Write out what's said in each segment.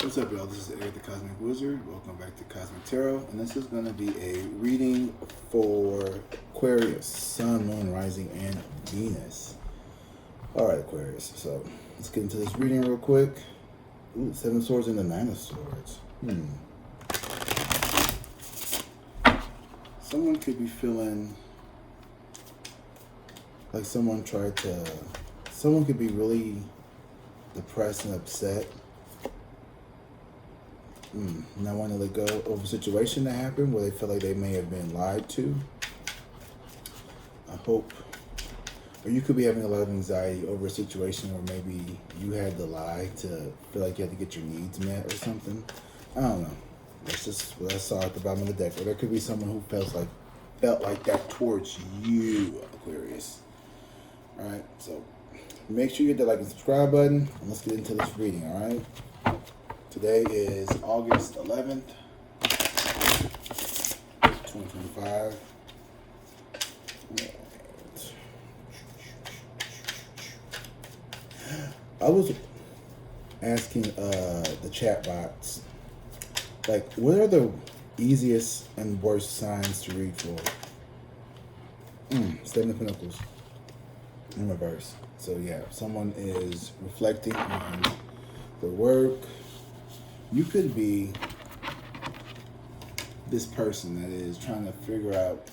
What's up, y'all? This is Eric the Cosmic Wizard. Welcome back to Cosmic Tarot, and this is going to be a reading for Aquarius, Sun, Moon, Rising, and Venus. Alright, Aquarius, so let's get into this reading real quick. Ooh, Seven of Swords and the Nine of Swords. Someone could be feeling like someone could be really depressed and upset. Not want to let go of a situation that happened where they feel like they may have been lied to. Or you could be having a lot of anxiety over a situation where maybe you had to lie to feel like you had to get your needs met or something. I don't know. That's just what I saw at the bottom of the deck. Or there could be someone who felt like that towards you, Aquarius. Alright, so make sure you hit that like and subscribe button, and let's get into this reading, alright? Today is August 11th, 2025. I was asking the chat bots, like, what are the easiest and worst signs to read for? Seven of Pentacles in reverse. So yeah, if someone is reflecting on their work, you could be this person that is trying to figure out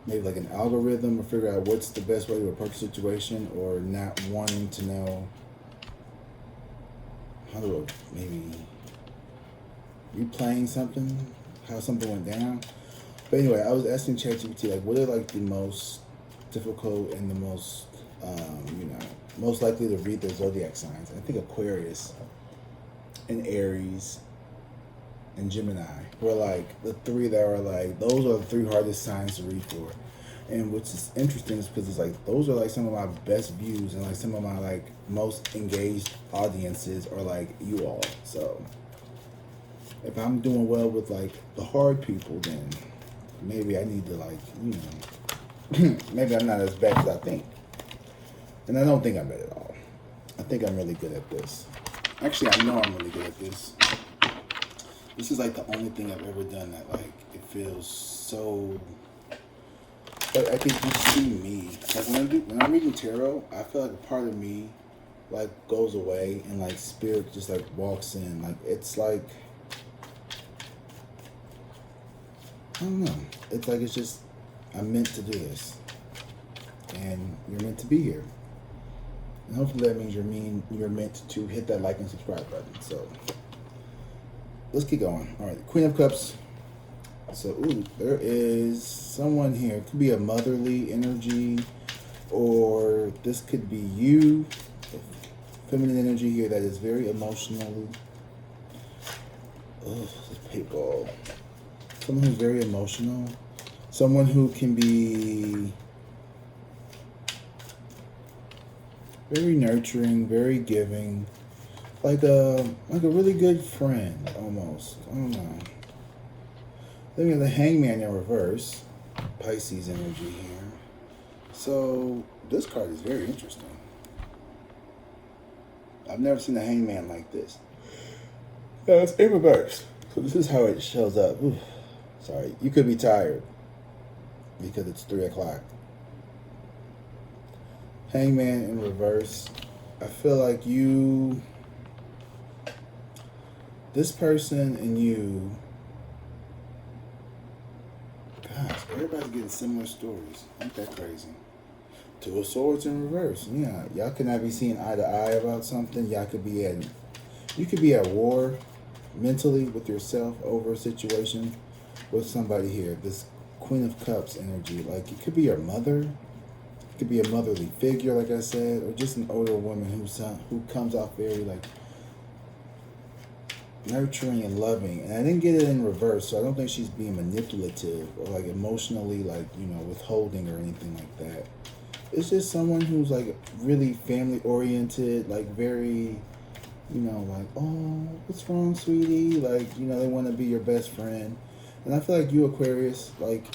maybe like an algorithm or figure out what's the best way to approach a situation, or not wanting to know how to maybe replaying something, how something went down. But anyway, I was asking ChatGPT, like, what are like the most difficult and the most, most likely to read their zodiac signs? I think Aquarius and Aries and Gemini were like the three that are like, those are the three hardest signs to read for. And which is interesting is because it's like those are like some of my best views and like some of my like most engaged audiences are like you all. So if I'm doing well with like the hard people, then maybe I need to like, maybe I'm not as bad as I think. And I don't think I'm bad at all. I think I'm really good at this. Actually, I know I'm really good at this. This is like the only thing I've ever done that like it feels so. But I think you see me. Like when I'm reading tarot, I feel like a part of me like goes away and like spirit just like walks in. Like it's like, I don't know. It's like it's just, I'm meant to do this, and you're meant to be here. And hopefully that means you're meant to hit that like and subscribe button. So let's keep going. All right, the Queen of Cups. So, there is someone here. It could be a motherly energy, or this could be you. Feminine energy here that is very emotionally. This paintball. Someone who's very emotional. Someone who can be very nurturing, very giving, like a really good friend almost. I don't know. Then we have the Hangman in reverse, Pisces energy here. So this card is very interesting. I've never seen a Hangman like this. No, it's in reverse. So this is how it shows up. Ooh, sorry, you could be tired because it's 3 o'clock. Hangman in reverse. I feel like this person and you, gosh, everybody's getting similar stories. Ain't that crazy? Two of Swords in reverse. Yeah, y'all could not be seeing eye to eye about something. You could be at war mentally with yourself over a situation with somebody here. This Queen of Cups energy, like it could be your mother. It could be a motherly figure, like I said, or just an older woman who comes off very like nurturing and loving. And I didn't get it in reverse, so I don't think she's being manipulative or like emotionally like, withholding or anything like that. It's just someone who's like really family oriented, like very, like, oh, what's wrong, sweetie? Like, they want to be your best friend. And I feel like you, Aquarius, like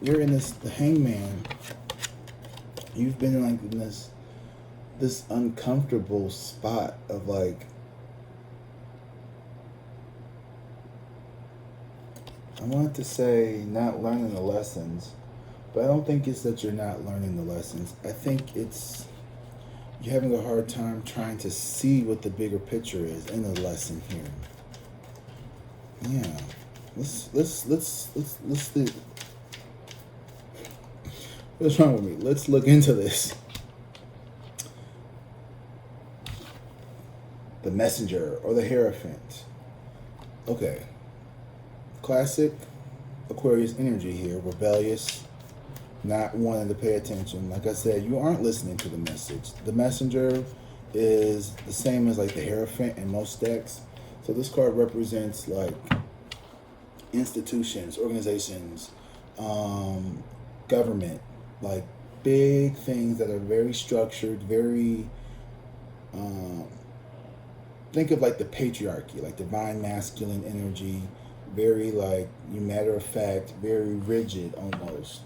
you're in the Hangman. You've been like in this, uncomfortable spot of like I wanted to say not learning the lessons, but I don't think it's that you're not learning the lessons. I think it's you're having a hard time trying to see what the bigger picture is in the lesson here. Yeah. Let's do. What's wrong with me? Let's look into this. The messenger or the hierophant. Okay. Classic Aquarius energy here. Rebellious. Not wanting to pay attention. Like I said, you aren't listening to the message. The messenger is the same as like the hierophant in most decks. So this card represents like institutions, organizations, government, like big things that are very structured, very think of like the patriarchy, like divine masculine energy, very like you matter of fact, very rigid almost.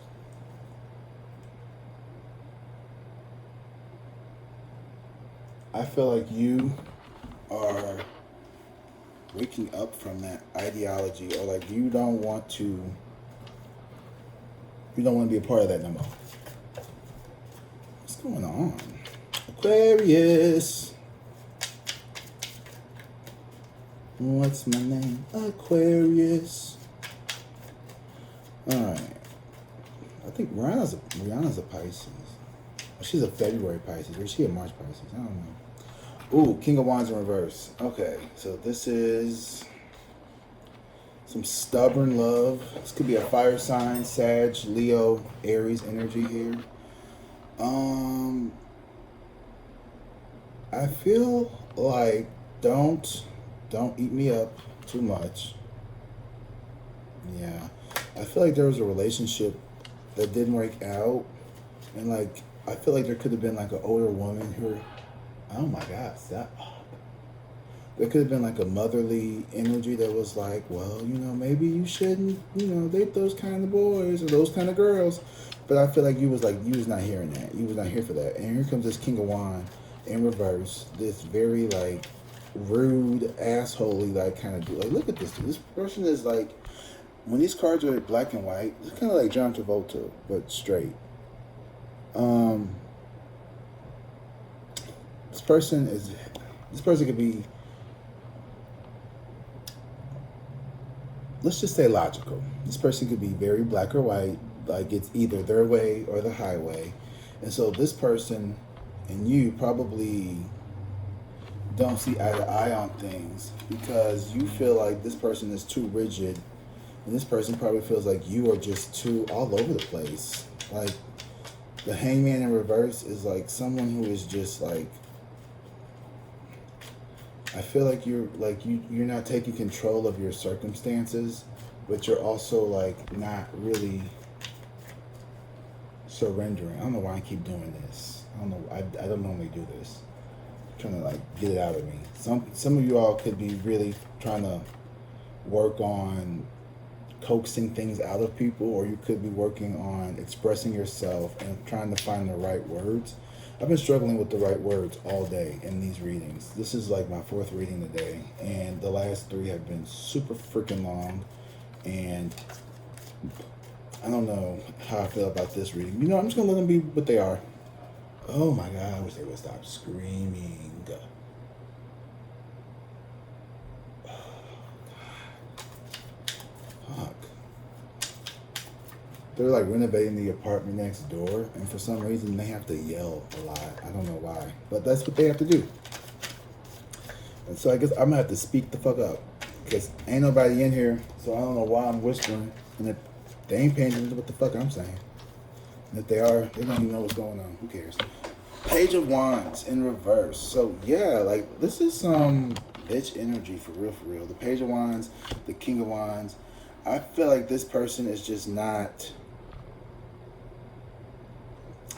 I feel like you are waking up from that ideology, or like you don't want to be a part of that no more. What's going on? Aquarius. What's my name? Aquarius. Alright. I think Rihanna's a Pisces. She's a February Pisces, or is she a March Pisces? I don't know. Ooh, King of Wands in reverse. Okay, so this is some stubborn love. This could be a fire sign, Sag, Leo, Aries energy here. I feel like don't eat me up too much. Yeah. I feel like there was a relationship that didn't work out, and like I feel like there could have been like an older woman who, oh my God, stop. There could have been like a motherly energy that was like, well, maybe you shouldn't, date those kind of boys or those kind of girls. But I feel like you was not hearing that. You was not here for that. And here comes this King of Wands in reverse. This very like rude, assholey like kind of dude. Like, look at this dude. This person is like, when these cards are black and white, it's kind of like John Travolta, but straight. This person could be, let's just say logical. This person could be very black or white, like it's either their way or the highway. And so this person and you probably don't see eye to eye on things because you feel like this person is too rigid, and this person probably feels like you are just too all over the place. Like the Hangman in reverse is like someone who is just like, I feel like you're not taking control of your circumstances, but you're also like not really surrendering. I don't know why I keep doing this. I don't know. I don't normally do this. I'm trying to like get it out of me. Some of you all could be really trying to work on coaxing things out of people, or you could be working on expressing yourself and trying to find the right words. I've been struggling with the right words all day in these readings. This is like my 4th reading today, and the last 3 have been super freaking long, and I don't know how I feel about this reading. I'm just gonna let them be what they are. Oh my God, I wish they would stop screaming. Fuck. They're like renovating the apartment next door, and for some reason they have to yell a lot. I don't know why, but that's what they have to do. And so I guess I'm gonna have to speak the fuck up because ain't nobody in here, so I don't know why I'm whispering. And if they ain't paying attention to what the fuck I'm saying, and if they are, they don't even know what's going on. Who cares? Page of Wands in reverse. So yeah, like this is some bitch energy for real, for real. The Page of Wands, the King of Wands. I feel like this person is just not.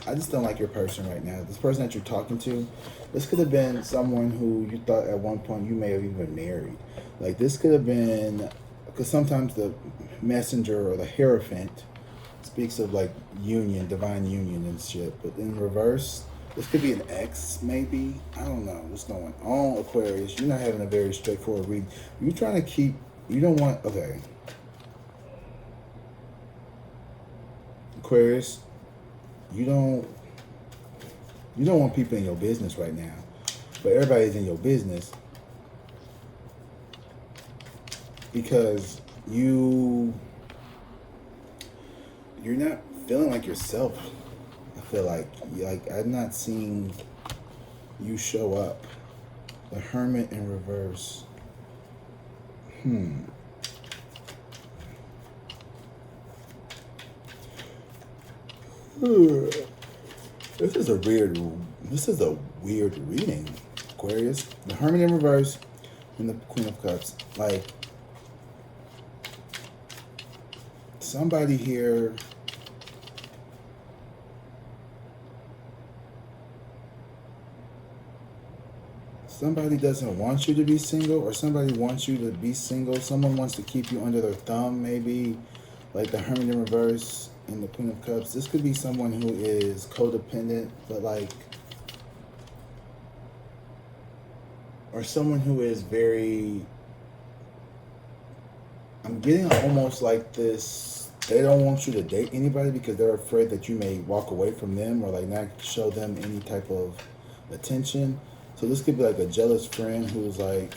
I just don't like your person right now. This person that you're talking to, this could have been someone who you thought at one point you may have even married. Like this could have been, because sometimes the messenger or the hierophant speaks of like union, divine union and shit. But in reverse, this could be an ex maybe. I don't know what's going on, Aquarius. You're not having a very straightforward read. You're trying to keep, you don't want, okay. Aquarius, you don't you don't want people in your business right now, but everybody's in your business because you're not feeling like yourself. I feel like I'm not seeing you show up. The Hermit in reverse. This is a weird reading, Aquarius. The Hermit in reverse and the Queen of Cups. Like, somebody here somebody doesn't want you to be single, or somebody wants you to be single. Someone wants to keep you under their thumb, maybe. Like the Hermit in reverse and the Queen of Cups. This could be someone who is codependent, but like, or someone who is very, I'm getting almost like this, they don't want you to date anybody because they're afraid that you may walk away from them or like not show them any type of attention. So this could be like a jealous friend who's like,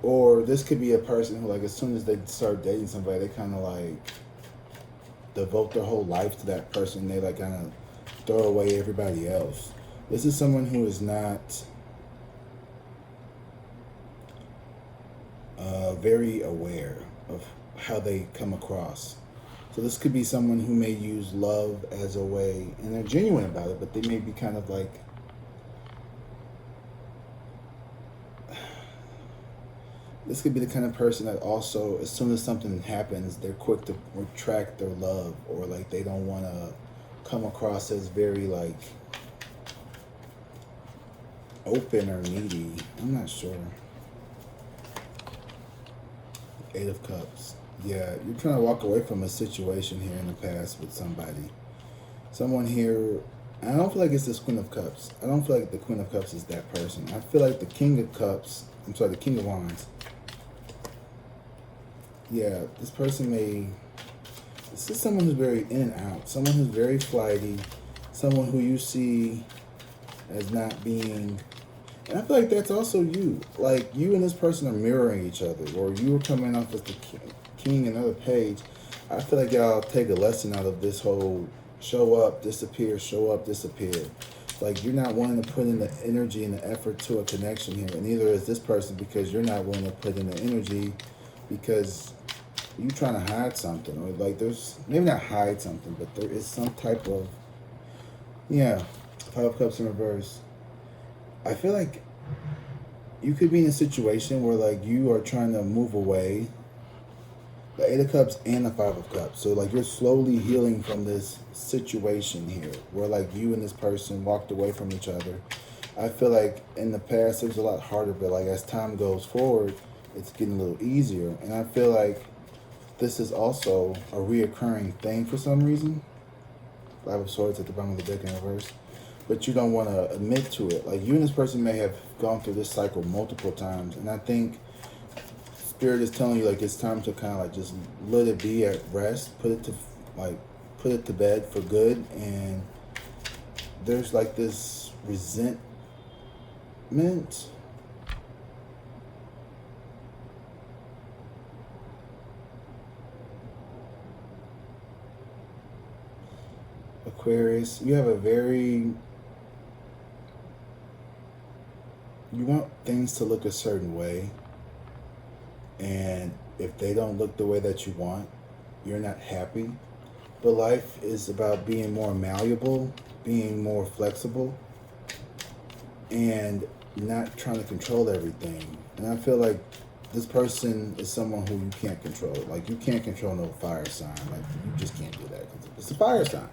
or this could be a person who like as soon as they start dating somebody, they kind of like devote their whole life to that person. They like kind of throw away everybody else. This is someone who is not very aware of how they come across. So this could be someone who may use love as a way, and they're genuine about it, but they may be kind of like, this could be the kind of person that also, as soon as something happens, they're quick to retract their love, or like they don't want to come across as very like open or needy. I'm not sure. Eight of Cups. Yeah, you're trying to walk away from a situation here in the past with somebody. Someone here, I don't feel like it's this Queen of Cups. I don't feel like the Queen of Cups is that person. I feel like the King of Cups, the King of Wands. Yeah, this person this is someone who's very in and out. Someone who's very flighty. Someone who you see as not being, and I feel like that's also you. Like, you and this person are mirroring each other, or you are coming off as the king another page. I feel like y'all take a lesson out of this whole show up, disappear, show up, disappear. Like, you're not wanting to put in the energy and the effort to a connection here, and neither is this person, because you're not willing to put in the energy because you're trying to hide something, or like there's, maybe not hide something, but there is some type of, yeah, Five of Cups in reverse. I feel like you could be in a situation where like you are trying to move away. The Eight of Cups and the Five of Cups. So like you're slowly healing from this situation here where like you and this person walked away from each other. I feel like in the past it was a lot harder, but like as time goes forward, it's getting a little easier. And I feel like this is also a reoccurring thing for some reason. Five of Swords at the bottom of the deck in reverse. But you don't want to admit to it. Like, you and this person may have gone through this cycle multiple times. And I think Spirit is telling you, like, it's time to kind of, like, just let it be at rest. Put it to bed for good. And there's, like, this resentment. Aquarius, you have you want things to look a certain way, and if they don't look the way that you want, you're not happy. But life is about being more malleable, being more flexible, and not trying to control everything. And I feel like this person is someone who you can't control. Like, you can't control no fire sign. Like, you just can't do that. It's a fire sign.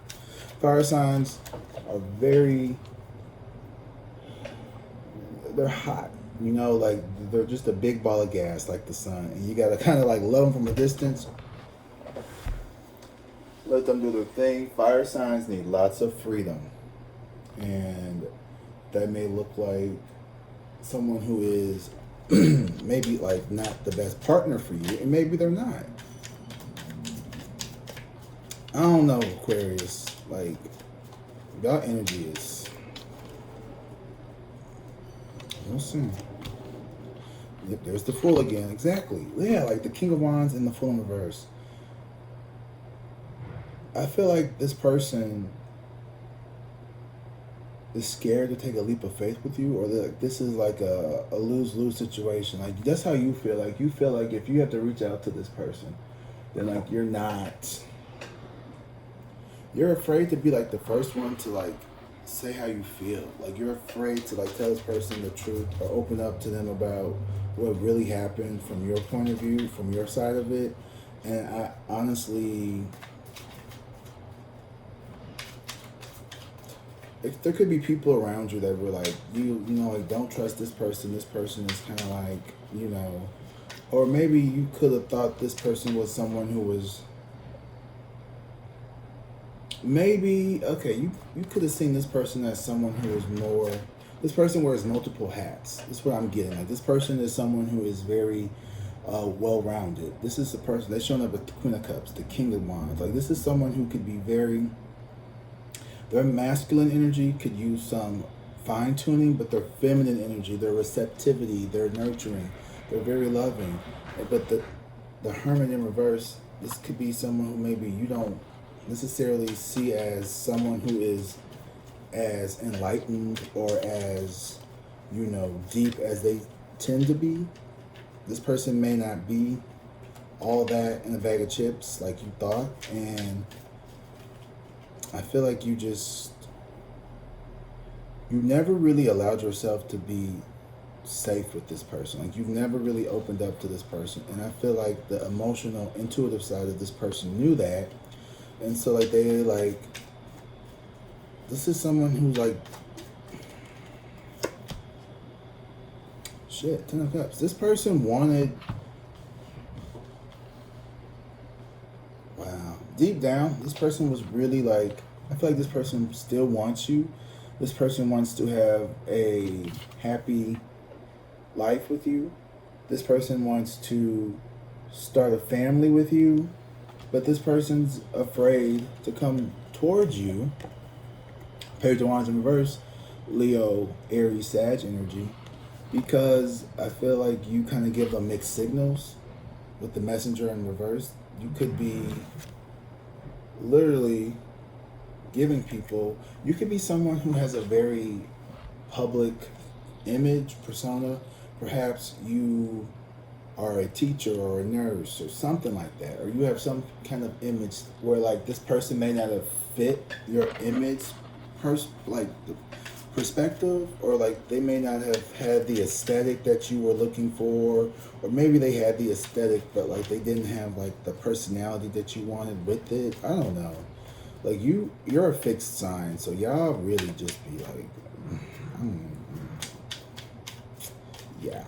Fire signs are they're hot, you know, like they're just a big ball of gas like the sun, and you gotta kind of like love them from a distance, let them do their thing. Fire signs need lots of freedom, and that may look like someone who is maybe like not the best partner for you, and maybe they're not. I don't know, Aquarius. Like, y'all energy is. We'll see. Yep, there's the Fool again. Exactly. Yeah, like the King of Wands and the Fool in reverse. I feel like this person is scared to take a leap of faith with you, or like this is like a lose-lose situation. Like, that's how you feel. Like, you feel like if you have to reach out to this person, then like you're afraid to be like the first one to like say how you feel. Like, you're afraid to like tell this person the truth or open up to them about what really happened from your point of view, from your side of it. And I honestly, if there could be people around you that were like, you know, like, don't trust this person. This person is kind of like, you know, or maybe you could have thought this person was someone who was maybe, okay, you could have seen this person as someone who is more, this person wears multiple hats. That's what I'm getting. Like, this person is someone who is very well-rounded. This is the person that's showing up with the Queen of Cups, the King of Wands. Like, this is someone who could be very, their masculine energy could use some fine-tuning, but their feminine energy, their receptivity, their nurturing, they're very loving. But the Hermit in reverse, this could be someone who maybe you don't necessarily see as someone who is as enlightened or as, you know, deep as they tend to be. This person may not be all that in a bag of chips like you thought, and I feel like you never really allowed yourself to be safe with this person. Like, you've never really opened up to this person, and I feel like the emotional, intuitive side of this person knew that, and so like they like, this is someone who's like, shit, 10 of Cups. This person wanted, wow, deep down, this person was really like, I feel like this person still wants you. This person wants to have a happy life with you. This person wants to start a family with you, but this person's afraid to come towards you. Page of Wands in reverse, Leo, Aries, Sag energy, because I feel like you kind of give them mixed signals with the Messenger in reverse. You could be literally giving people, you could be someone who has a very public image, persona. Perhaps you are a teacher or a nurse or something like that, or you have some kind of image where like this person may not have fit your image like the perspective, or like they may not have had the aesthetic that you were looking for, or maybe they had the aesthetic but like they didn't have like the personality that you wanted with it. I don't know. Like, you're a fixed sign, so y'all really just be like, yeah.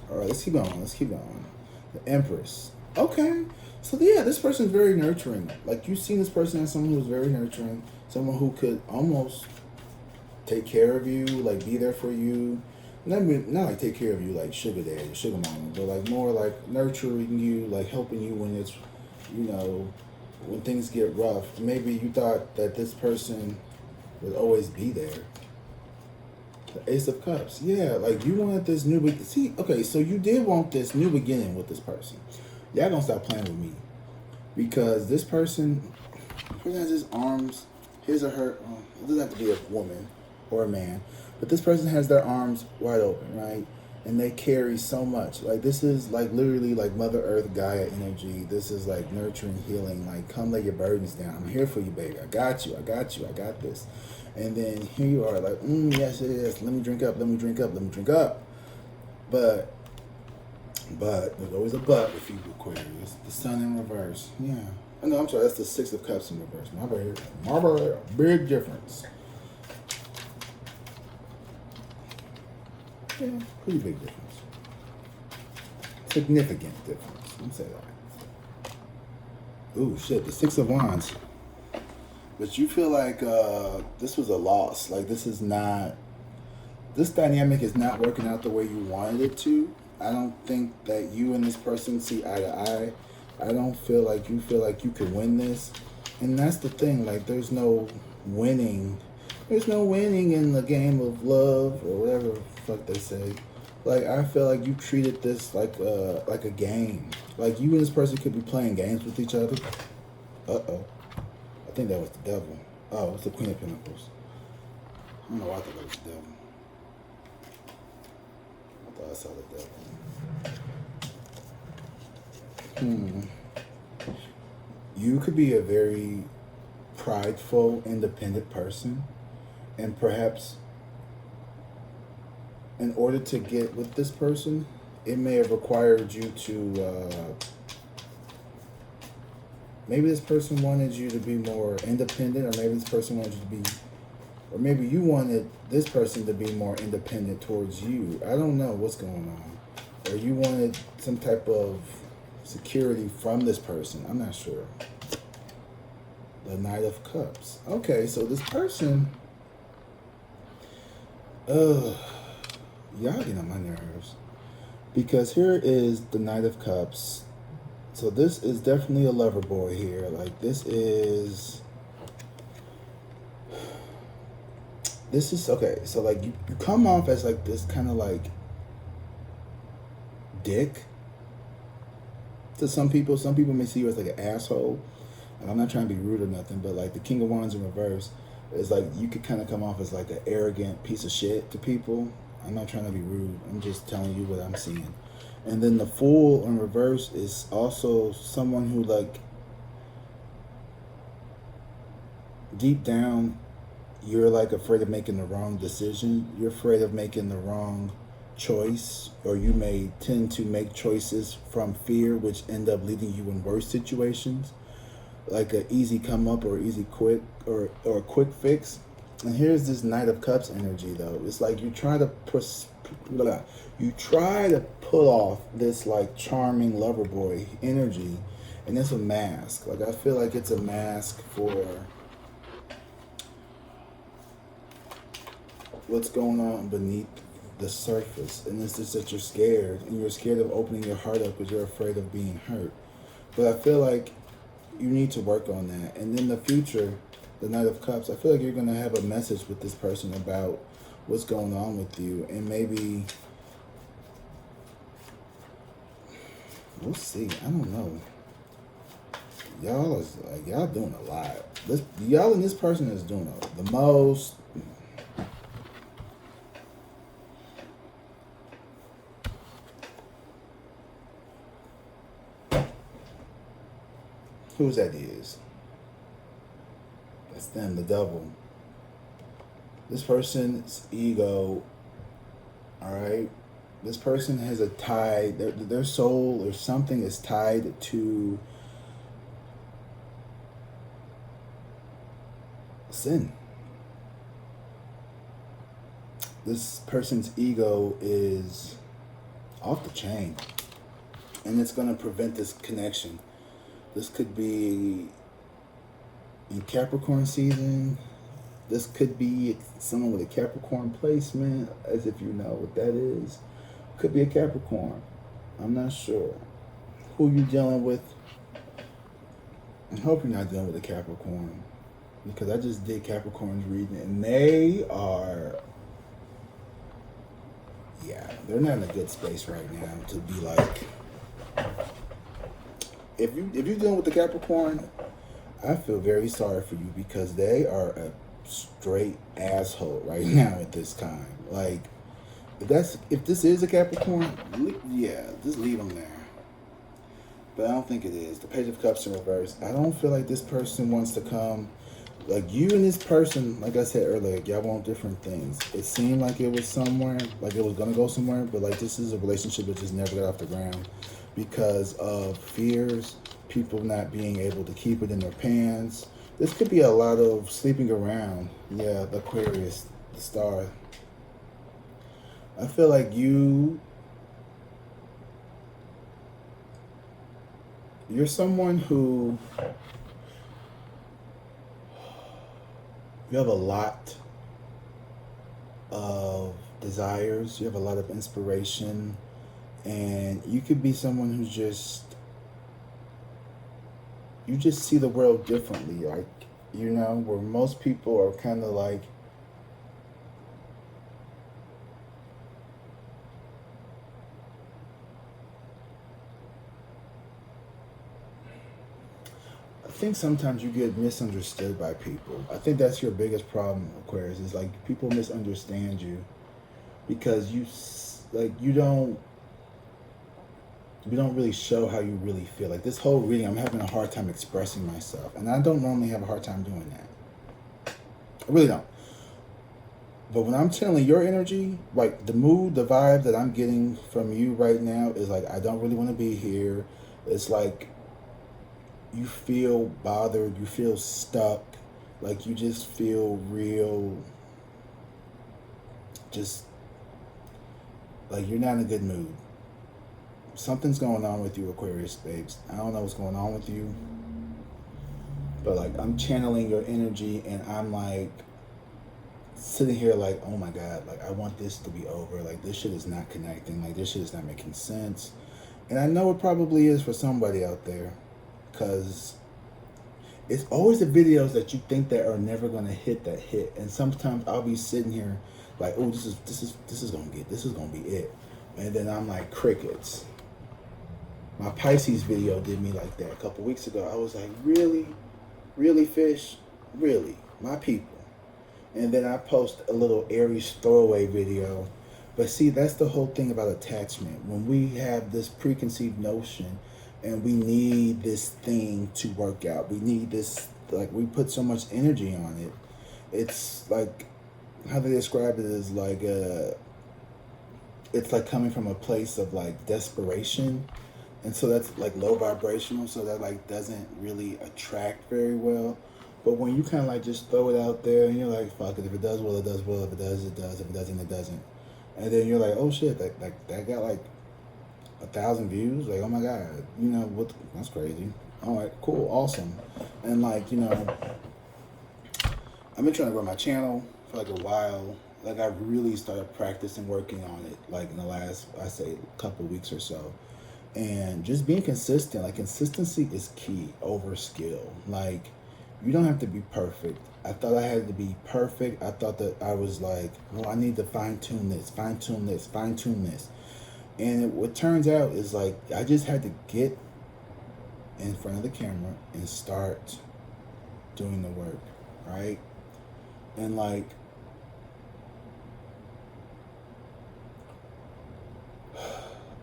All right, let's keep going. The Empress. Okay. So yeah, this person's very nurturing. Like, you've seen this person as someone who's very nurturing, someone who could almost take care of you, like be there for you. Not like take care of you like sugar daddy, sugar mama, but like more like nurturing you, like helping you when it's, you know, when things get rough. Maybe you thought that this person would always be there. The Ace of Cups. Yeah, like you wanted this new beginning. See, okay, so you did want this new beginning with this person. Y'all gonna stop playing with me. Because this person has his arms, his or her, it doesn't have to be a woman or a man, but this person has their arms wide open, right? And they carry so much. Like, this is like literally like Mother Earth, Gaia energy. This is like nurturing, healing. Like, come lay your burdens down. I'm here for you, baby. I got you. I got this. And then here you are, like, yes, it is. Let me drink up. But there's always a but with you, Aquarius. The Sun in reverse. Yeah. Oh, no, I'm sorry. That's the Six of Cups in reverse. My bad. Big difference. Yeah, pretty big difference. Significant difference. Let me say that. Ooh, shit. The Six of Wands. But you feel like this was a loss. Like, this dynamic is not working out the way you wanted it to. I don't think that you and this person see eye to eye. I don't feel like you feel like you can win this. And that's the thing, like there's no winning. There's no winning in the game of love or whatever the fuck they say. Like I feel like you treated this like a game. Like you and this person could be playing games with each other. Uh-oh. I think that was the devil. Oh, it's the Queen of Pentacles. I don't know why I thought that was the devil. I thought I saw the devil. You could be a very prideful, independent person, and perhaps in order to get with this person, it may have required you to maybe this person wanted you to be more independent, or maybe this person wanted you to be, or maybe you wanted this person to be more independent towards you. I don't know what's going on. Or you wanted some type of security from this person. I'm not sure. The Knight of Cups. Okay, so this person, y'all get on my nerves. Because here is the Knight of Cups. So this is definitely a lover boy here. Like this is okay. So like you come off as like this kind of like dick to some people. Some people may see you as like an asshole. And I'm not trying to be rude or nothing, but like the King of Wands in reverse is like you could kind of come off as like an arrogant piece of shit to people. I'm not trying to be rude. I'm just telling you what I'm seeing. And then the Fool in reverse is also someone who, like, deep down, you're like afraid of making the wrong decision. You're afraid of making the wrong choice, or you may tend to make choices from fear, which end up leading you in worse situations, like an easy come up or easy quick or a quick fix. And here's this Knight of Cups energy, though. It's like you try to pull off this like charming lover boy energy, and it's a mask. Like I feel like it's a mask for what's going on beneath the surface. And it's just that you're scared, and you're scared of opening your heart up because you're afraid of being hurt. But I feel like you need to work on that. And in the future, the Knight of Cups, I feel like you're going to have a message with this person about what's going on with you. And maybe, we'll see. I don't know. Y'all doing a lot. Y'all and this person is doing the most. Whose that is? That's them, the devil. This person's ego, all right? This person has a tie, their soul or something is tied to sin. This person's ego is off the chain, and it's going to prevent this connection. This could be in Capricorn season. This could be someone with a Capricorn placement, as if you know what that is. Could be a Capricorn. I'm not sure who you're dealing with. I hope you're not dealing with a Capricorn, because I just did Capricorn's reading, and they are, they're not in a good space right now to be like. If you're dealing with the Capricorn, I feel very sorry for you, because they are a straight asshole right now at this time. Like, if this is a Capricorn, just leave them there. But I don't think it is. The Page of Cups in reverse. I don't feel like this person wants to come. Like, you and this person, like I said earlier, y'all want different things. It seemed like it was somewhere, like it was going to go somewhere, but like this is a relationship that just never got off the ground because of fears, people not being able to keep it in their pants. This could be a lot of sleeping around. Yeah, the Aquarius, the star. I feel like you're someone who, you have a lot of desires, you have a lot of inspiration, and you could be someone who's just, you just see the world differently. Like, where most people are kind of like, I think sometimes you get misunderstood by people. I think that's your biggest problem, Aquarius, is like people misunderstand you because you don't really show how you really feel. Like this whole reading, I'm having a hard time expressing myself, and I don't normally have a hard time doing that. I really don't. But when I'm channeling your energy, like the mood, the vibe that I'm getting from you right now is like I don't really want to be here. It's like you feel bothered, you feel stuck, like you just feel real, just like you're not in a good mood. Something's going on with you, Aquarius babes. I don't know what's going on with you, but like I'm channeling your energy and I'm like sitting here like, oh my God, like I want this to be over. Like this shit is not connecting. Like this shit is not making sense. And I know it probably is for somebody out there, because it's always the videos that you think that are never gonna hit that hit. And sometimes I'll be sitting here like, oh, this is gonna be it. And then I'm like crickets. My Pisces video did me like that a couple weeks ago. I was like, really? Really, fish? Really? My people. And then I post a little Aries throwaway video. But see, that's the whole thing about attachment. When we have this preconceived notion and we need this thing to work out, we need this, like we put so much energy on it. It's like, how they describe it is like, it's like coming from a place of like desperation. And so that's like low vibrational, so that like doesn't really attract very well. But when you kind of like just throw it out there and you're like, fuck it, if it does well, it does well, if it does, it does, if it doesn't, it doesn't. And then you're like, oh shit, that got like 1,000 views, like, oh my God, what, that's crazy. All right, cool, awesome. And like, I've been trying to grow my channel for like a while. Like I really started practicing working on it like in the last, I say, couple weeks or so. And just being consistent, like consistency is key over skill. Like you don't have to be perfect. I thought I had to be perfect. I thought that I was like, well, I need to fine tune this, fine tune this, fine tune this. And what turns out is like, I just had to get in front of the camera and start doing the work, right? And like,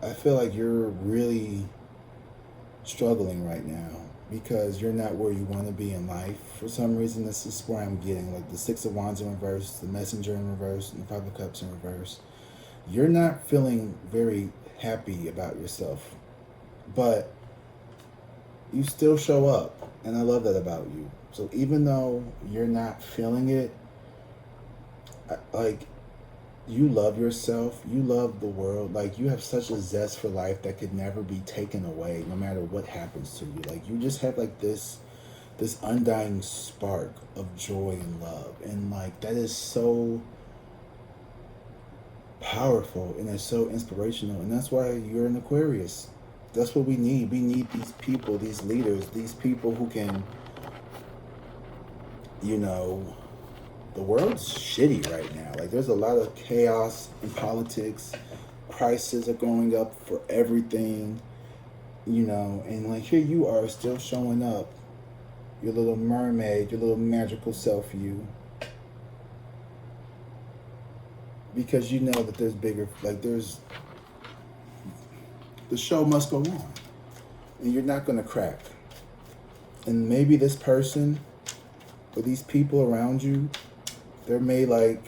I feel like you're really struggling right now because you're not where you want to be in life. For some reason, this is where I'm getting like the Six of Wands in reverse, the Messenger in reverse, and the Five of Cups in reverse. You're not feeling very happy about yourself, but you still show up, and I love that about you. So even though you're not feeling it, like, you love yourself, you love the world, like you have such a zest for life that could never be taken away no matter what happens to you. Like you just have like this undying spark of joy and love, and like that is so powerful and it's so inspirational, and that's why you're an Aquarius. That's what we need. We need these people, these leaders, these people who can, the world's shitty right now. Like there's a lot of chaos in politics. Prices are going up for everything, and like here you are still showing up. Your little mermaid, your little magical self you. Because you know that there's bigger, like the show must go on. And you're not gonna crack. And maybe this person or these people around you, they're made like,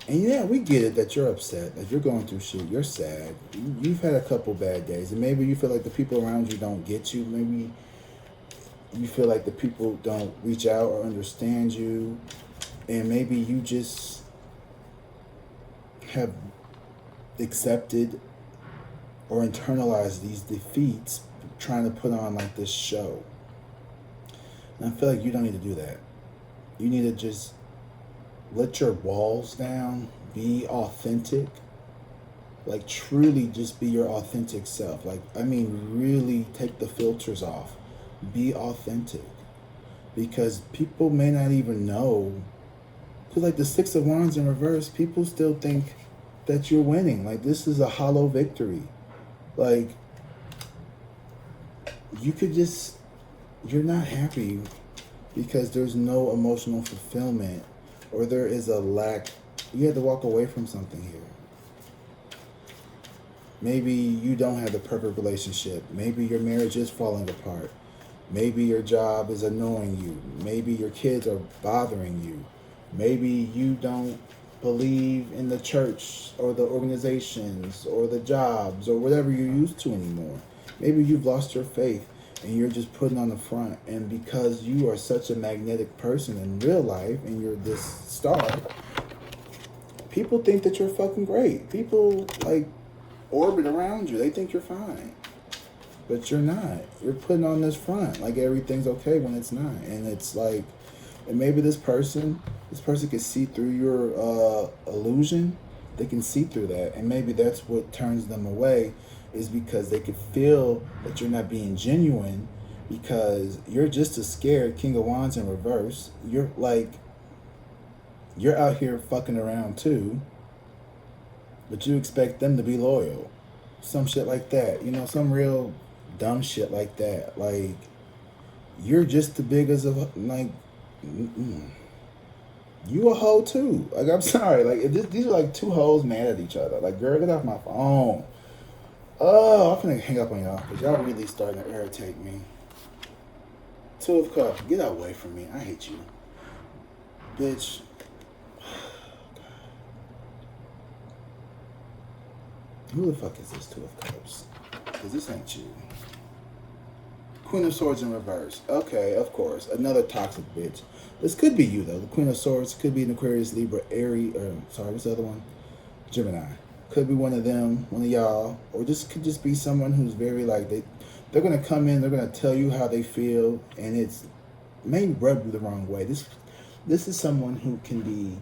and yeah, we get it that you're upset, that you're going through shit, you're sad, you've had a couple bad days, and maybe you feel like the people around you don't get you, maybe you feel like the people don't reach out or understand you, and maybe you just have accepted or internalized these defeats trying to put on like this show. And I feel like you don't need to do that. You need to just let your walls down, be authentic, like truly just be your authentic self. Like, I mean, really take the filters off. Be authentic. Because people may not even know. Because, like, the Six of Wands in reverse, people still think that you're winning. Like, this is a hollow victory. Like, you could just, you're not happy because there's no emotional fulfillment, or there is a lack. You had to walk away from something here. Maybe you don't have the perfect relationship. Maybe your marriage is falling apart. Maybe your job is annoying you. Maybe your kids are bothering you. Maybe you don't believe in the church or the organizations or the jobs or whatever you're used to anymore. Maybe you've lost your faith and you're just putting on the front. And because you are such a magnetic person in real life and you're this star, people think that you're fucking great. People, like, orbit around you. They think you're fine. But you're not. You're putting on this front like everything's okay when it's not. And it's like, and maybe this person can see through your illusion. They can see through that. And maybe that's what turns them away, is because they can feel that you're not being genuine, because you're just as scared. King of Wands in reverse. You're like, you're out here fucking around too, but you expect them to be loyal. Some shit like that. You know, some real dumb shit like that. Like, you're just as big as a, like, you a hoe too. Like, I'm sorry. Like, these are like two hoes mad at each other. Like, girl, get off my phone. Oh, I'm finna hang up on y'all because y'all really starting to irritate me. Two of Cups, get away from me. I hate you, bitch. Who the fuck is this Two of Cups? Because this ain't you. Queen of Swords in reverse. Okay, of course. Another toxic bitch. This could be you, though. The Queen of Swords could be an Aquarius, Libra, Aries, or, sorry, what's the other one? Gemini. Could be one of them, one of y'all. Or this could just be someone who's very, like, they're going to come in, they're going to tell you how they feel, and it's may rub you the wrong way. This is someone who can be,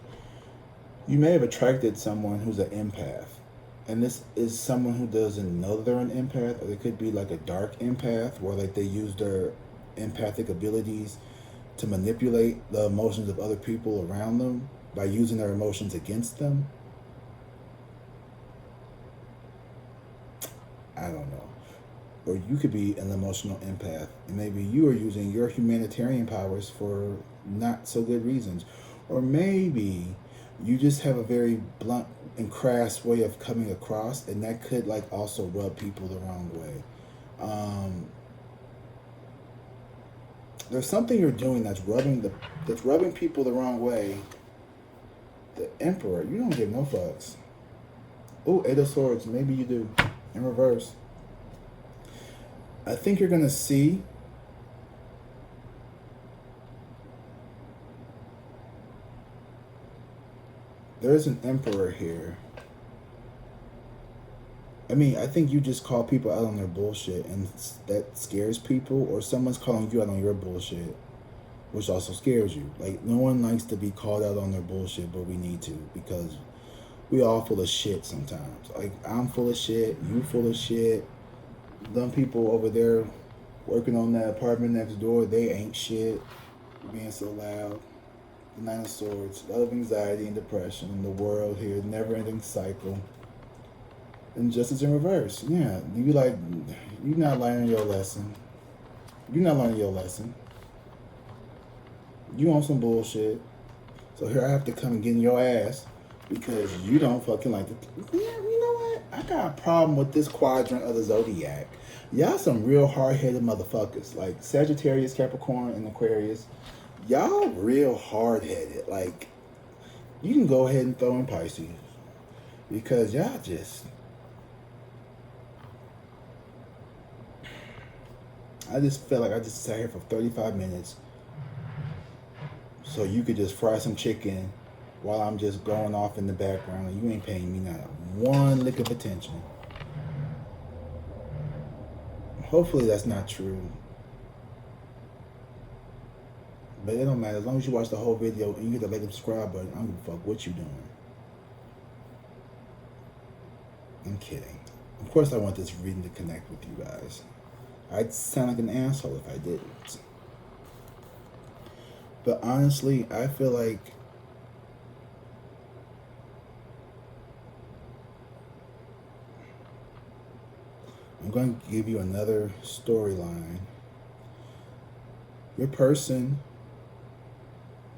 you may have attracted someone who's an empath. And this is someone who doesn't know that they're an empath, or they could be like a dark empath, where like they use their empathic abilities to manipulate the emotions of other people around them by using their emotions against them. I don't know. Or you could be an emotional empath, and maybe you are using your humanitarian powers for not so good reasons. Or maybe you just have a very blunt and crass way of coming across, and that could like also rub people the wrong way. There's something you're doing that's rubbing people the wrong way. The Emperor, you don't give no fucks. Oh, Eight of Swords, maybe you do. In reverse. I think you're gonna see there's an Emperor here. I mean, I think you just call people out on their bullshit, and that scares people, or someone's calling you out on your bullshit, which also scares you. Like, no one likes to be called out on their bullshit, but we need to, because we all full of shit sometimes. Like, I'm full of shit, you full of shit. Them people over there working on that apartment next door, they ain't shit. Being so loud. The Nine of Swords, a lot of anxiety and depression in the world here, never-ending cycle. And justice in reverse. Yeah, you like, you're not learning your lesson. You're not learning your lesson. You on some bullshit. So here I have to come and get in your ass because you don't fucking like it. Yeah, you know what? I got a problem with this quadrant of the zodiac. Y'all some real hard-headed motherfuckers. Like Sagittarius, Capricorn, and Aquarius. Y'all real hard-headed. Like, you can go ahead and throw in Pisces. Because y'all just... I just felt like I just sat here for 35 minutes so you could just fry some chicken while I'm just going off in the background and you ain't paying me not one lick of attention. Hopefully that's not true. But it don't matter. As long as you watch the whole video and you hit the like and subscribe button, I don't give a fuck what you doing. I'm kidding. Of course I want this reading to connect with you guys. I'd sound like an asshole if I didn't. But honestly, I feel like I'm going to give you another storyline. Your person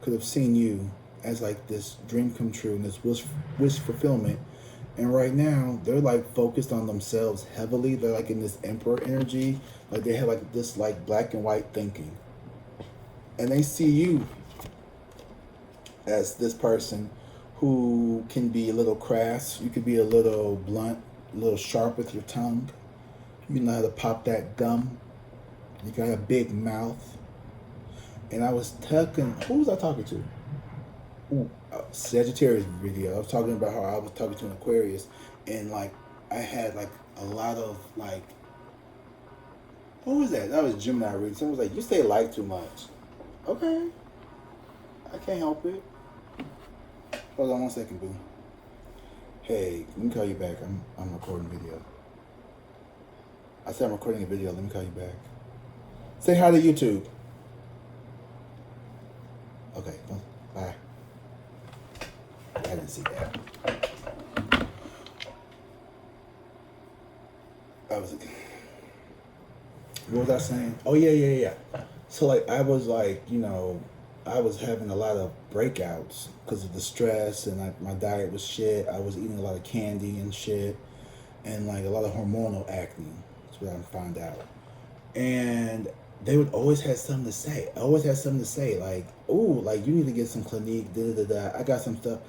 could have seen you as like this dream come true and this wish fulfillment. And right now, they're like focused on themselves heavily. They're like in this emperor energy. Like they have like this like black and white thinking. And they see you as this person who can be a little crass. You could be a little blunt, a little sharp with your tongue. You know how to pop that gum. You got a big mouth. And I was talking, who was I talking to? Ooh, Sagittarius video. I was talking about how I was talking to an Aquarius, and like I had like a lot of like, who was that? That was Gemini reading. Someone was like, "You say like too much." Okay, I can't help it. Hold on 1 second, boo. Hey, let me call you back. I'm recording video. I said I'm recording a video. Let me call you back. Say hi to YouTube. Okay, bye. I didn't see that. What was I saying? Oh yeah. So like I was like, I was having a lot of breakouts because of the stress, and like my diet was shit. I was eating a lot of candy and shit, and like a lot of hormonal acne. That's what I found out. And they would always have something to say. I always had something to say, like, "Ooh, like you need to get some Clinique, I got some stuff."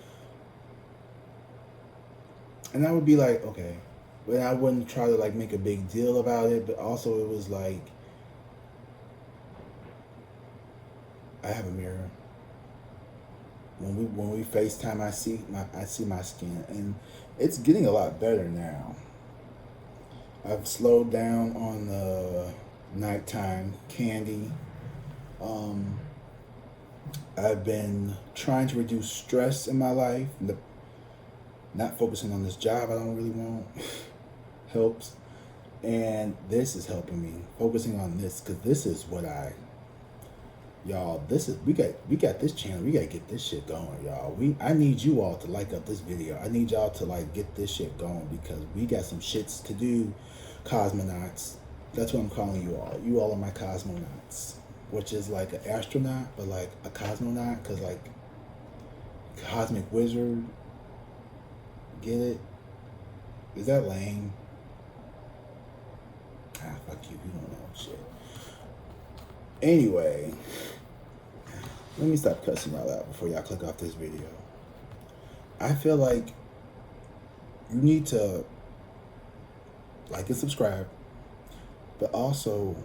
And I would be like, okay. But I wouldn't try to like make a big deal about it, but also it was like, I have a mirror. When we FaceTime, I see my skin, and it's getting a lot better now. I've slowed down on the nighttime candy. I've been trying to reduce stress in my life. Not focusing on this job I don't really want helps, and this is helping me. Focusing on this, because this is what y'all. This is we got this channel. We gotta get this shit going, y'all. I need you all to like up this video. I need y'all to like get this shit going, because we got some shits to do, cosmonauts. That's what I'm calling you all. You all are my cosmonauts, which is like an astronaut, but like a cosmonaut, because like cosmic wizard. Get it? Is that lame? Fuck you. You don't know shit. Anyway, let me stop cussing y'all out before y'all click off this video. I feel like you need to like and subscribe, but also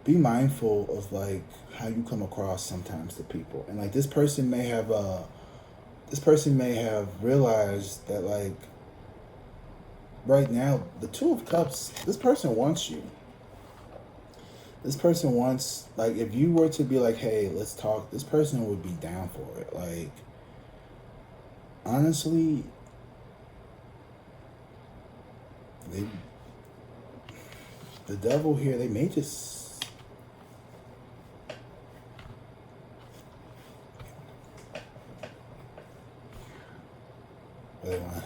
be mindful of like how you come across sometimes to people. And like this person may have realized that like right now, the Two of Cups, this person wants you. This person wants, like, if you were to be like, hey, let's talk, this person would be down for it. Like, honestly, the devil here, they may just, what they want.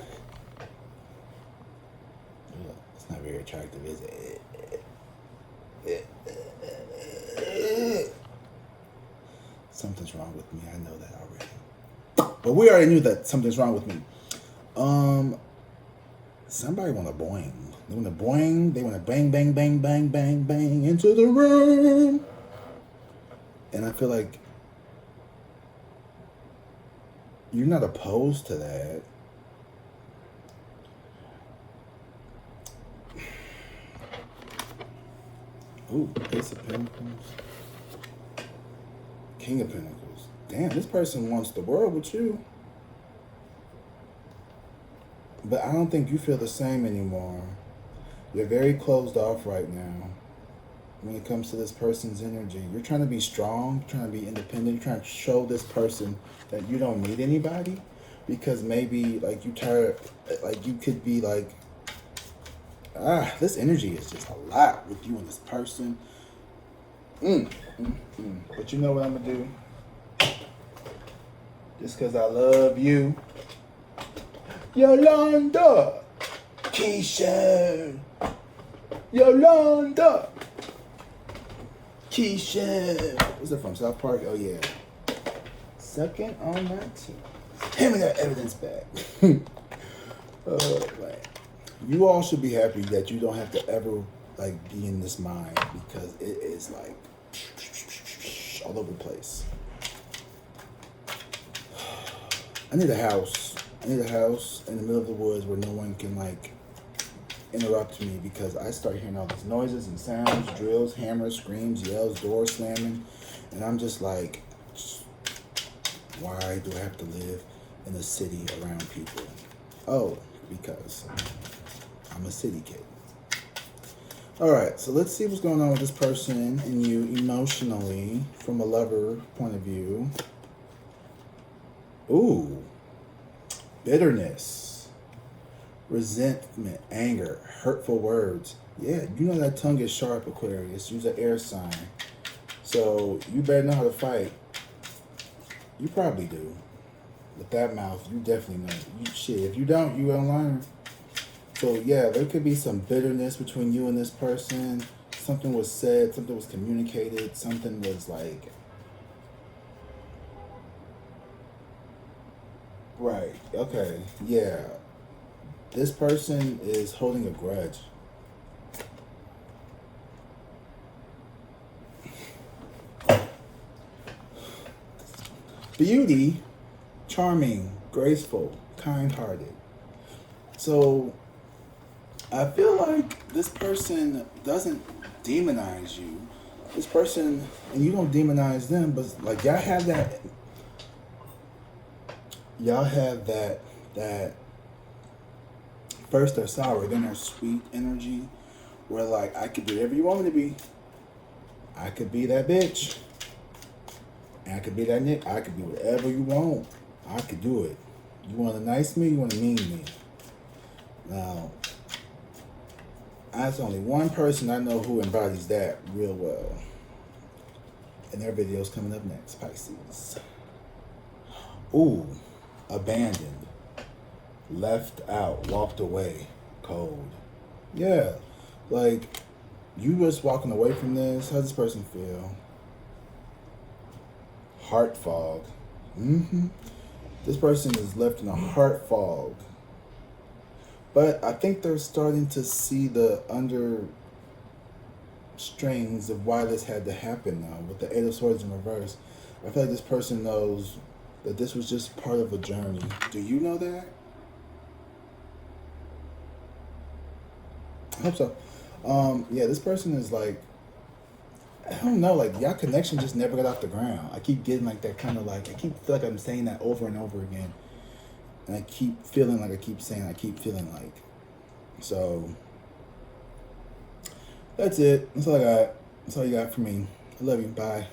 It's not very attractive, is it? Something's wrong with me. I know that already. But we already knew that something's wrong with me. Somebody want to boing. They want to boing. They want to bang, bang, bang, bang, bang, bang into the room. And I feel like you're not opposed to that. Ooh, Ace of Pentacles. King of Pentacles. Damn, this person wants the world with you. But I don't think you feel the same anymore. You're very closed off right now when it comes to this person's energy. You're trying to be strong, trying to be independent, you're trying to show this person that you don't need anybody, because maybe like you tired, like you could be like, This energy is just a lot with you and this person. But you know what I'm gonna do? Just because I love you. Yolanda. Keisha. Yolanda. Keisha. What's that from? South Park? Oh, yeah. Second on my team. Hand me that evidence back. Man. You all should be happy that you don't have to ever like be in this mind, because it is like all over the place. I need a house. I need a house in the middle of the woods where no one can like interrupt me, because I start hearing all these noises and sounds, drills, hammers, screams, yells, doors slamming, and I'm just like, why do I have to live in a city around people? Oh, because I'm a city kid. All right, so let's see what's going on with this person and you emotionally from a lover point of view. Ooh, bitterness, resentment, anger, hurtful words. Yeah, you know that tongue is sharp, Aquarius. Use an air sign. So you better know how to fight. You probably do. With that mouth, you definitely know. Shit, if you don't, you won't learn. So yeah, there could be some bitterness between you and this person. Something was said, something was communicated, something was like... Right, okay, yeah. This person is holding a grudge. Beauty, charming, graceful, kind-hearted. So I feel like this person doesn't demonize you. This person, and you don't demonize them, but like y'all have that first they're sour, then they're sweet energy, where like, I could be whatever you want me to be. I could be that bitch. And I could be that Nick. I could be whatever you want. I could do it. You want to nice me? You want to mean me? Now, there's only one person I know who embodies that real well. And their video's coming up next, Pisces. Ooh, abandoned. Left out, walked away, cold. Yeah, like, you just walking away from this. How's this person feel? Heart fog. This person is left in a heart fog. But I think they're starting to see the under strings of why this had to happen now. With the Eight of Swords in reverse, I feel like this person knows that this was just part of a journey. Do you know that? I hope so. Yeah, this person is like, I don't know, like y'all connection just never got off the ground. I keep getting like that kind of like, I keep feel like I'm saying that over and over again. And I keep feeling like I keep saying, I keep feeling like. So, that's it. That's all I got. That's all you got for me. I love you. Bye.